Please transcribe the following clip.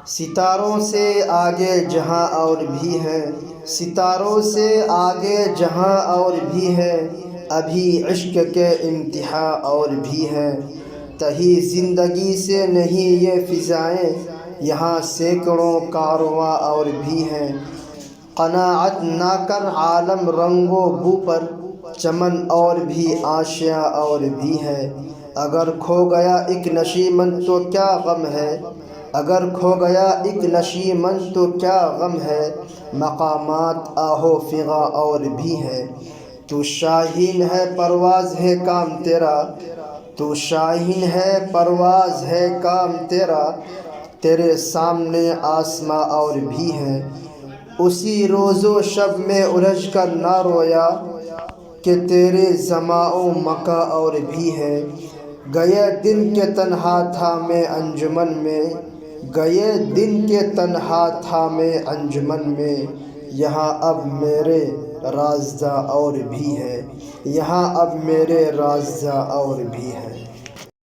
ستاروں سے آگے جہاں اور بھی ہے، ستاروں سے آگے جہاں اور بھی ہے، ابھی عشق کے انتہا اور بھی ہے۔ تہی زندگی سے نہیں یہ فضائیں، یہاں سینکڑوں کارواں اور بھی ہیں۔ قناعت نہ کر عالم رنگ و بو پر، چمن اور بھی آشیاں اور بھی ہے۔ اگر کھو گیا ایک نشیمن تو کیا غم ہے، اگر کھو گیا ایک نشیمن تو کیا غم ہے، مقامات آہو فغاں اور بھی ہے۔ تو شاہین ہے پرواز ہے کام تیرا، تو شاہین ہے پرواز ہے کام تیرا، تیرے سامنے آسماں اور بھی ہے۔ اسی روز و شب میں الجھ کر نہ رویا، کہ تیرے زماں و مکاں اور بھی ہے۔ گئے دن کے تنہا تھا میں انجمن میں، گئے دن کے تنہا تھا میں انجمن میں، یہاں اب میرے رازداں اور بھی ہے، یہاں اب میرے رازداں اور بھی ہے۔